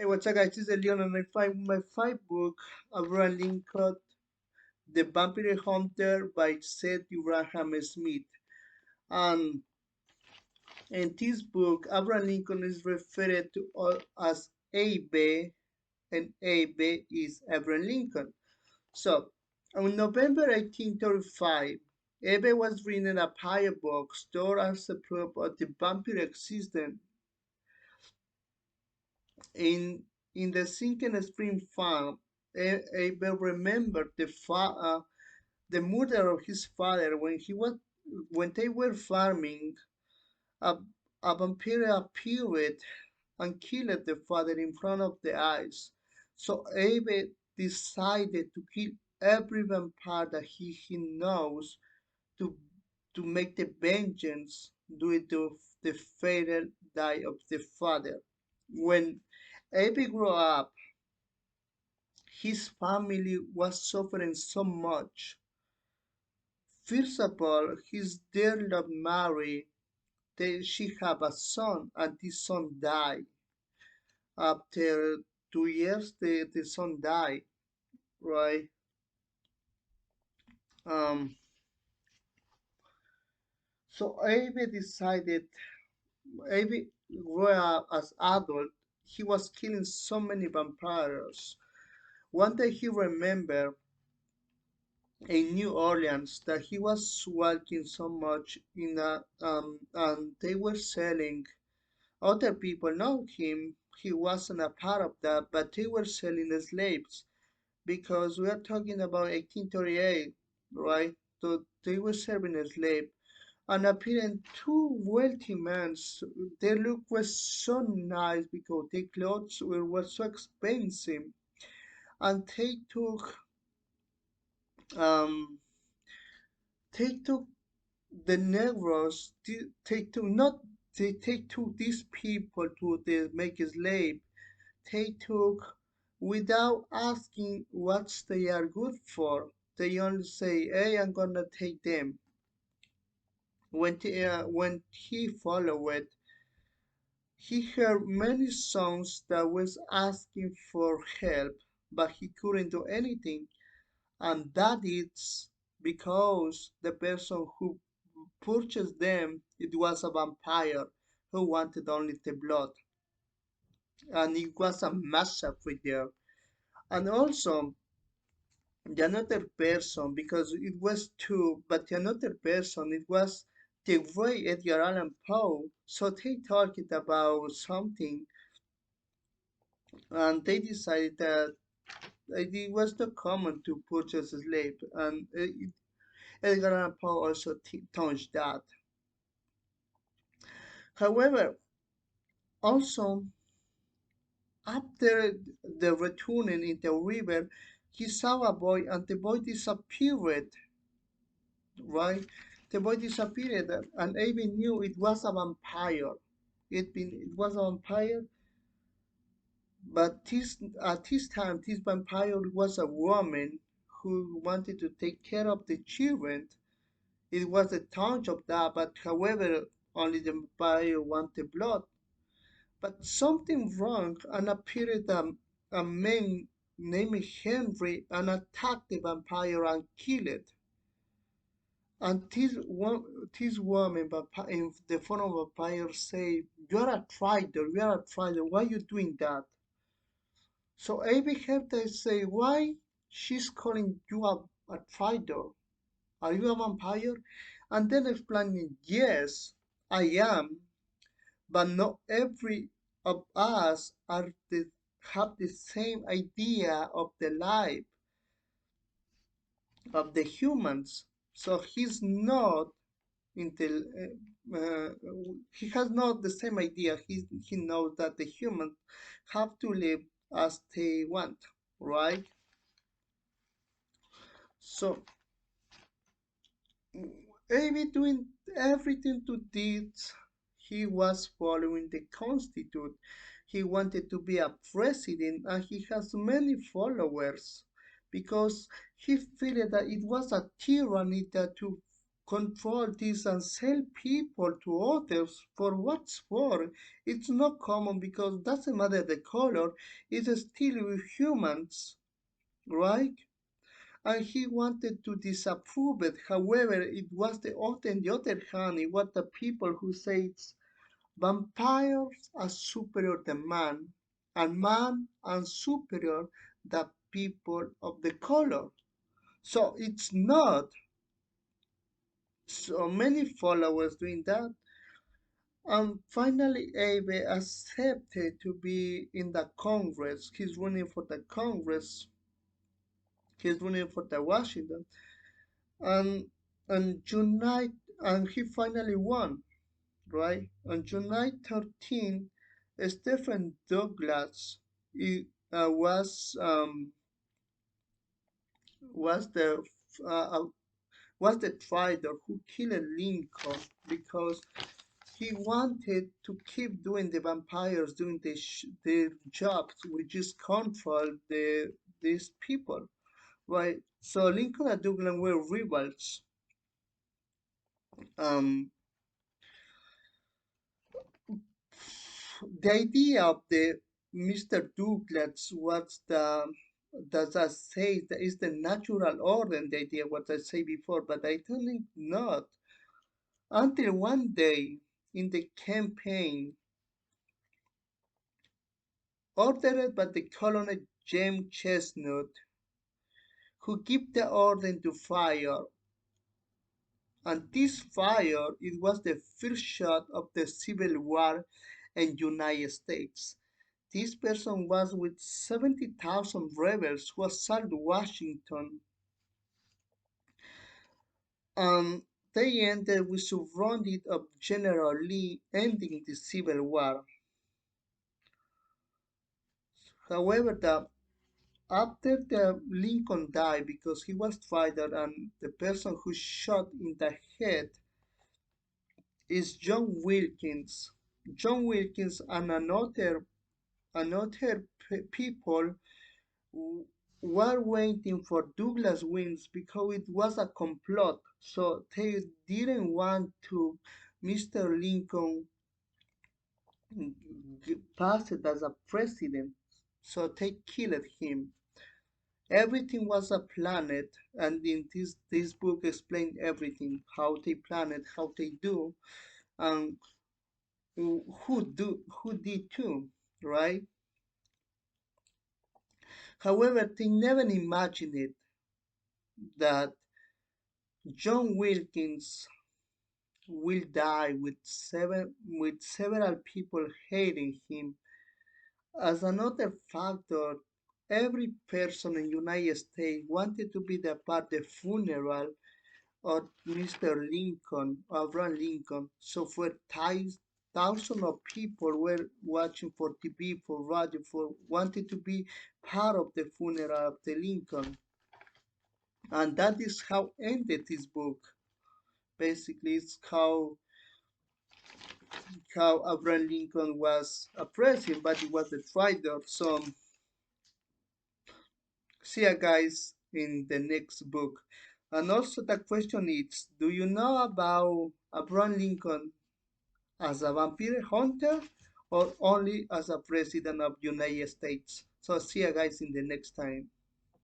Hey, what's up, guys? This is Leon, and I find my five book, Abraham Lincoln, The Vampire Hunter by Seth Grahame Smith. And in this book, Abraham Lincoln is referred to as AB, and AB is Abraham Lincoln. So, on November 1835, AB was reading a pie book stored as a proof of the vampire existence in the Sinking Spring farm. Abel remembered the murder of his father when they were farming. A, a vampire appeared and killed the father in front of the eyes. So Abel decided to kill every vampire that he knows to make the vengeance due to the fatal die of the father. When Abby grew up, his family was suffering so much. First of all, his dear love Mary, she had a son, and this son died. After 2 years, the son died, right? Um, so Abby grew up as adult. He was killing so many vampires. One day he remembered in New Orleans that he was walking so much and they were selling. Other people know him. He wasn't a part of that, but they were selling slaves because we are talking about 1838, right? So they were serving a slave and appearing two wealthy men. Their look was so nice because their clothes were so expensive, and um they took the Negroes, they took these people to make a slave. They took without asking what they are good for. They only say, "Hey, I'm gonna take them." When he followed, he heard many songs that was asking for help, but he couldn't do anything, and that is because the person who purchased them, it was a vampire who wanted only the blood, and it was a massacre there. And also, the another person, because it was two, but the another person, it was the great Edgar Allan Poe. So they talked about something, and they decided that it was not common to purchase a slave, and Edgar Allan Poe also touched that. However, also after the returning in the river, he saw a boy and the boy disappeared, right? The boy disappeared and Abby knew it was a vampire. It was a vampire, but at this time this vampire was a woman who wanted to take care of the children. It was a touch of that, but however, only the vampire wanted blood. But something wrong and appeared a man named Henry and attacked the vampire and killed it. And this woman in the form of a vampire say, "You're a traitor, you're a traitor, why are you doing that?" So Abby had to say, "Why she's calling you a traitor? Are you a vampire?" And then explaining, "Yes, I am. But not every of us have the same idea of the life of the humans. So uh, he has not the same idea. He knows that the humans have to live as they want, right? So maybe doing everything to this, he was following the constitution. He wanted to be a president and he has many followers because he felt that it was a tyranny that to control this and sell people to others for what's for. It's not common because doesn't matter the color, it's still with humans, right? And he wanted to disapprove it. However, it was on the other hand, it was the people who said vampires are superior than man are superior than people of the color. So it's not so many followers doing that. And finally, Abe accepted to be in the Congress. He's running for the Congress. He's running for the Washington. And on June 9th, and he finally won, right? On July 13th, Stephen Douglas was the uh, was the traitor who killed Lincoln because he wanted to keep doing the vampires doing their jobs, which is control these people, right? So Lincoln and Douglas were rivals. Um, the idea of the Mr. Douglas was does I say that is the natural order, the idea what I say before, but I think not. Until one day in the campaign ordered by the Colonel James Chestnut, who gave the order to fire, and this fire it was the first shot of the Civil War in United States. This person was with 70,000 rebels who assaulted Washington, and they ended with surrounding of General Lee, ending the Civil War. However, after the Lincoln died because he was tried and the person who shot in the head is John Wilkins. John Wilkins and another people were waiting for Douglas wins because it was a complot. So they didn't want to Mr. Lincoln pass it as a president. So they killed him. Everything was a planet, and in this book explained everything, how they planned, how they do, and who did too, right? However, they never imagined it that John Wilkins will die with several people hating him. As another factor, every person in the United States wanted to be the part of the funeral of Mr. Lincoln, Abraham Lincoln. So for thousands of people were watching for TV, for radio, for wanted to be part of the funeral of the Lincoln. And that is how ended this book. Basically, it's how Abraham Lincoln was a president, but he was a traitor. So see you guys in the next book. And also the question is, do you know about Abraham Lincoln as a vampire hunter or only as a president of United States? So see you guys in the next time.